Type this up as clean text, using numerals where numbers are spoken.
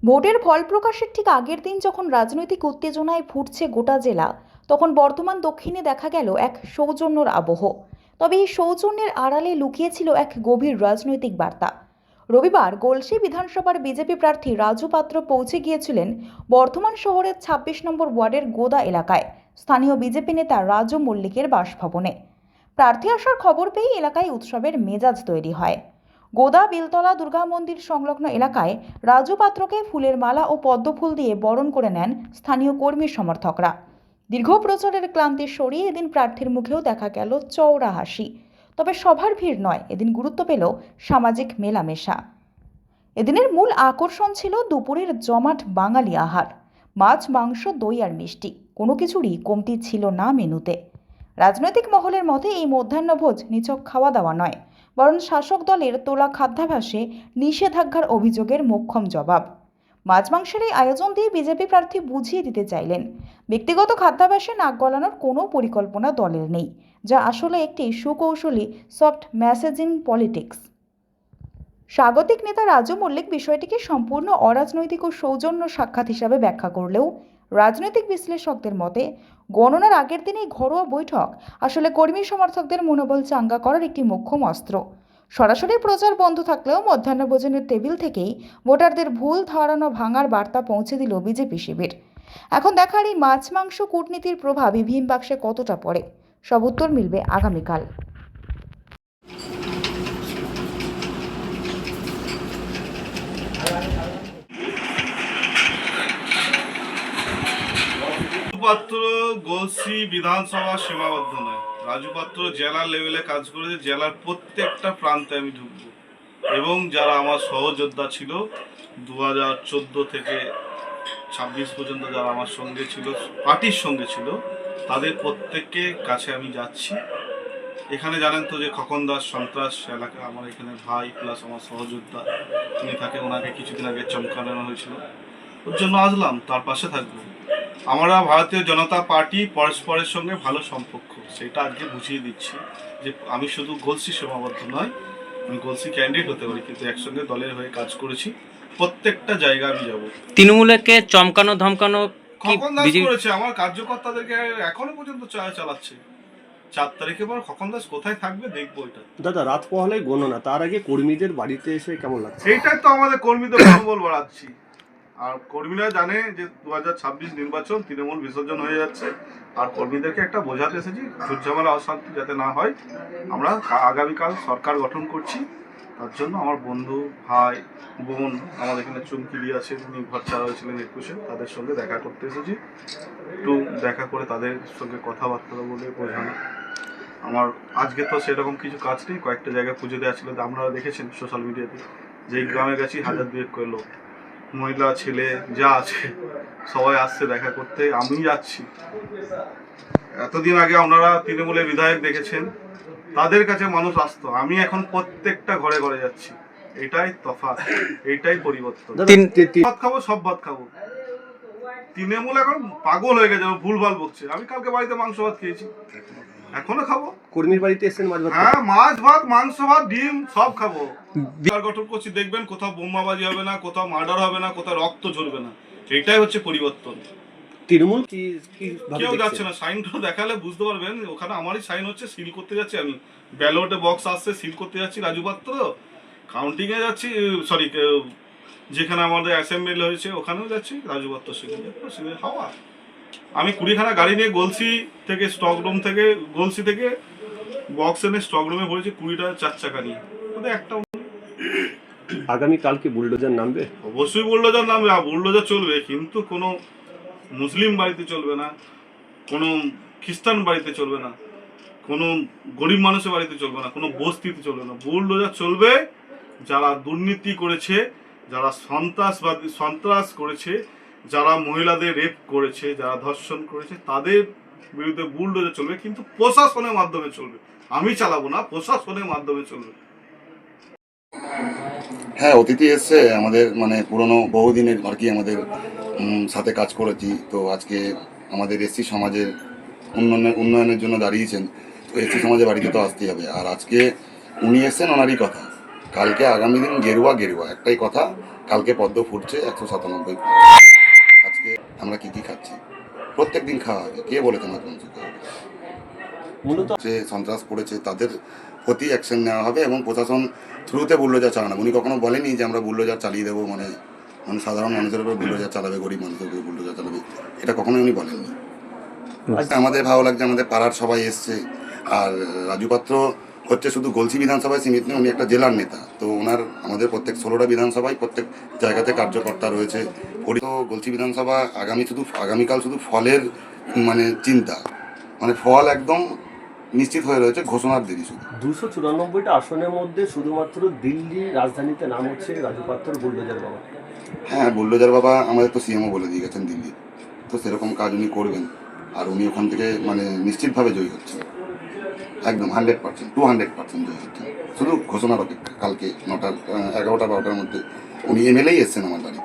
ভোটের ফল প্রকাশের ঠিক আগের দিন যখন রাজনৈতিক উত্তেজনায় ফুটছে গোটা জেলা, তখন বর্ধমান দক্ষিণে দেখা গেল এক সৌজন্যর আবহ। তবে এই সৌজন্যের আড়ালে লুকিয়েছিল এক গভীর রাজনৈতিক বার্তা। রবিবার গলসি বিধানসভার বিজেপি প্রার্থী রাজু পাত্র পৌঁছে গিয়েছিলেন বর্ধমান শহরের ২৬ নম্বর ওয়ার্ডের গোদা এলাকায় স্থানীয় বিজেপি নেতা রাজু মল্লিকের বাসভবনে। প্রার্থী আসার খবর পেয়ে এলাকায় উৎসবের মেজাজ তৈরি হয়। গোদা বেলতলা দুর্গা মন্দির সংলগ্ন এলাকায় রাজু পাত্রকে ফুলের মালা ও পদ্মফুল দিয়ে বরণ করে নেন স্থানীয় কর্মী সমর্থকরা। দীর্ঘ প্রচারের ক্লান্তি সরিয়ে এদিন প্রার্থীর মুখেও দেখা গেল চওড়া হাসি। তবে সভার ভিড় নয়, এদিন গুরুত্ব পেল সামাজিক মেলামেশা। এদিনের মূল আকর্ষণ ছিল দুপুরের জমাট বাঙালি আহার। মাছ, মাংস, দই আর মিষ্টি, কোনো কিছুরই কমতি ছিল না মেনুতে। রাজনৈতিক মহলের মতে এই মধ্যাহ্নভোজ নিছক খাওয়া দাওয়া নয়, বরং শাসক দলের তোলা খাদ্যাভ্যাসে নিষেধাজ্ঞার অভিযোগের মোক্ষম জবাব। মাছ মাংসের এই আয়োজন দিয়ে বিজেপি প্রার্থী বুঝিয়ে দিতে চাইলেন, ব্যক্তিগত খাদ্যাভ্যাসে নাক গলানোর কোনো পরিকল্পনা দলের নেই, যা আসলে একটি সুকৌশলী সফট মেসেজিং পলিটিক্স। স্বাগতিক নেতা রাজু মল্লিক বিষয়টিকে সম্পূর্ণ অরাজনৈতিক ও সৌজন্য সাক্ষাৎ হিসাবে ব্যাখ্যা করলেও রাজনৈতিক বিশ্লেষকদের মতে গণনার আগের দিনেই ঘরোয়া বৈঠক আসলে কর্মী সমর্থকদের মনোবল চাঙ্গা করার একটি মোক্ষম অস্ত্র। সরাসরি প্রচার বন্ধ থাকলেও মধ্যাহ্নভোজনের টেবিল থেকেই ভোটারদের ভুল ধারণা ভাঙার বার্তা পৌঁছে দিল বিজেপি শিবির। এখন দেখার এই মাছ মাংস কূটনীতির প্রভাব ইভিএম বাক্সে কতটা পড়ে, সব উত্তর মিলবে আগামীকাল। পাত্র গলসি বিধানসভা সীমাবদ্ধ নয়। রাজু পাত্র জেলা লেভেলে কাজ করেছে, জেলার প্রত্যেকটা প্রান্তে আমি ঢুকবো এবং যারা আমার সহযোদ্ধা ছিল 2014 থেকে 26 পর্যন্ত যারা আমার সঙ্গে ছিল, পার্টির সঙ্গে ছিল, তাদের প্রত্যেককে কাছে আমি যাচ্ছি। এখানে জানেন তো যে খোকন দাস সন্ত্রাস এলাকা, আমার এখানে ভাই প্লাস আমার সহযোদ্ধা তিনি থাকে, ওনাকে কিছুদিন আগে চমকানো হয়েছিল, ওর জন্য আসলাম, তার পাশে থাকবো। আমরা ভারতীয় জনতা পার্টি পরস্পরের সঙ্গে ভালো সম্পর্ক, সেটা আজকে বুঝিয়ে দিচ্ছি যে আমি শুধু গলসি সীমাবদ্ধ নয়, আমি গলসি ক্যান্ডিডেট হতে পারি, কিন্তু একসঙ্গে দলের হয়ে কাজ করেছি। প্রত্যেকটা জায়গা আমি যাবো। তৃণমূলকে চমকানো ধমকানো কি খোকন দাস বিজেপি করেছে, আমার কার্যকর্তাদেরকে এখনো পর্যন্ত চালাচ্ছে। 4 তারিখে পর খোকন দাস কোথায় থাকবে দেখবো। এটা দাদা রাত পোহালে গণনা, তার আগে কর্মীদের বাড়িতে এসে কেমন লাগছে? এইটাই তো আমাদের কর্মীদের মনোবল বাড়াচ্ছি। আর কর্মীরা জানে যে 2026 নির্বাচন, তৃণমূল বিসর্জন হয়ে যাচ্ছে, আর কর্মীদেরকে একটা বোঝাতে এসেছি ঝুটঝামেলা অশান্তি যাতে না হয়। আমরা আগামীকাল সরকার গঠন করছি, তার জন্য আমার বন্ধু ভাই বোন আমাদের এখানে চুমকিলি আছে, উনি ঘর ছাড়া হয়েছিলেন 21-এ, তাদের সঙ্গে দেখা করতে এসেছি। একটু দেখা করে তাদের সঙ্গে কথাবার্তা বলে বোঝানো। আমার আজকে তো সেরকম কিছু কাজ নেই, কয়েকটা জায়গায় পুজো দেওয়া ছিল, আপনারা দেখেছেন সোশ্যাল মিডিয়াতে, যেই গ্রামে গেছি 1000-2 করে লোক, মহিলা ছেলে যা আছে সবাই আসছে দেখা করতে, আমি যাচ্ছি। এতদিন আগে আপনারা তৃণমূলের বিধায়ক দেখেছেন, তাদের কাছে মানুষ আসতো, আমি এখন প্রত্যেকটা ঘরে ঘরে যাচ্ছি। এটাই তফাৎ, এটাই পরিবর্তন। ভাত খাবো, সব ভাত খাবো। তৃণমূল এখন পাগল হয়ে গেছে, ভুলভাল বকছে। আমি কালকে বাড়িতে মাংস ভাত খেয়েছি, এখনো খাবো। কর্মীর বাড়িতে এসেছেন মাছ ভাত? হ্যাঁ, মাছ ভাত, মাংস ভাত, ডিম সব খাবো। গঠন করছি, দেখবেন কোথাও বোমাবাজি হবে না, কোথাও মার্ডার হবে না, কোথাও রক্ত ঝরবে না। এটাই হচ্ছে পরিবর্তন। তৃণমূল কি কেউ যাচ্ছে না, সাইনটা দেখালে বুঝতে পারবেন। ওখানে আমারই সাইন হচ্ছে, সিল করতে যাচ্ছি আমি। ব্যালটে বক্স আসছে, সিল করতে যাচ্ছি রাজু পাত্র। কাউন্টিং এ যাচ্ছি, সরি, যেখানে আমাদের অ্যাসেম্বলি হয়েছে ওখানেও যাচ্ছি, রাজু পাত্র সিলে হাওয়া। আমি 20খানা গাড়ি নিয়ে গলসি থেকে স্টকরুম থেকে গলসি থেকে বক্স এনে স্টকরুমে ভরেছি 20টা 4 চাকা নিয়ে। ওদের একটা আগামী কালকে বুলডোজার নামবে? অবশ্যই বুলডোজার নামবে, বুলডোজার চলবে, কিন্তু কোনো মুসলিম বাড়িতে চলবে না, কোনো খ্রিস্টান বাড়িতে চলবে না, কোনো গরিব মানুষের বাড়িতে চলবে না, কোনো বস্তিতে চলবে না। বুলডোজার চলবে যারা দুর্নীতি করেছে, যারা সন্ত্রাস করেছে, যারা মহিলাদের রেপ করেছে, যারা ধর্ষণ করেছে, তাদের বিরুদ্ধে বুলডোজার চলবে, কিন্তু প্রশাসনের মাধ্যমে চলবে। আমি চালাবো না, প্রশাসনের মাধ্যমে চলবে। হ্যাঁ, অতিথি এসছে আমাদের, মানে পুরনো বহুদিনের আর কি আমাদের সাথে কাজ করেছি। তো আজকে আমাদের এসসি সমাজের উন্নয়নের জন্য দাঁড়িয়েছেন, তো এসসি সমাজের বাড়িতে তো আসতেই হবে। আর আজকে উনি এসছেন, ওনারই কথা। কালকে আগামী দিন গেরুয়া, একটাই কথা, কালকে পদ্ম ফুটছে 197। আজকে আমরা কি কি খাচ্ছি, প্রত্যেক দিন খাওয়া হবে, কে বলেছে না কোন মূলত যে সন্ত্রাস করেছে তাদের প্রতি অ্যাকশন নেওয়া হবে এবং প্রশাসন থ্রুতে বুল্ডোজার চালানো। উনি কখনো বলেনি যে আমরা বুল্ডোজার চালিয়ে দেবো, মানে সাধারণ মানুষের উপর বুল্ডোজার চালাবে, গরিব মানুষের উপর বুল্ডোজার চালাবে, এটা কখনোই উনি বলেননি। আচ্ছা, আমাদের ভালো লাগছে, আমাদের পাড়ার সবাই এসছে। আর রাজু পাত্র হচ্ছে শুধু গলসি বিধানসভায় সীমিত নয়, উনি একটা জেলার নেতা। তো ওনার আমাদের প্রত্যেক 16টা বিধানসভায় প্রত্যেক জায়গাতে কার্যকর্তা রয়েছে। তো গলসি বিধানসভা আগামীকাল শুধু ফলের মানে চিন্তা, মানে ফল একদম নিশ্চিত হয়ে রয়েছে, ঘোষণার দেরি শুধু। 294টা আসনের মধ্যে শুধুমাত্র দিল্লি রাজধানীতে নাম হচ্ছে রাজু পাত্র বুলডোজার বাবা। হ্যাঁ, বুল্ডোজার বাবা আমাদের তো সিএমও বলে দিয়ে গেছেন দিল্লি, তো সেরকম কাজ উনি করবেন। আর উনি ওখান থেকে মানে নিশ্চিতভাবে জয়ী হচ্ছেন, একদম 100%, 200% জয়ী হচ্ছেন। শুধু ঘোষণার অপেক্ষা, কালকে 9টা 11টা 12টার মধ্যে উনি এমএলএই এসছেন আমার বাড়ি।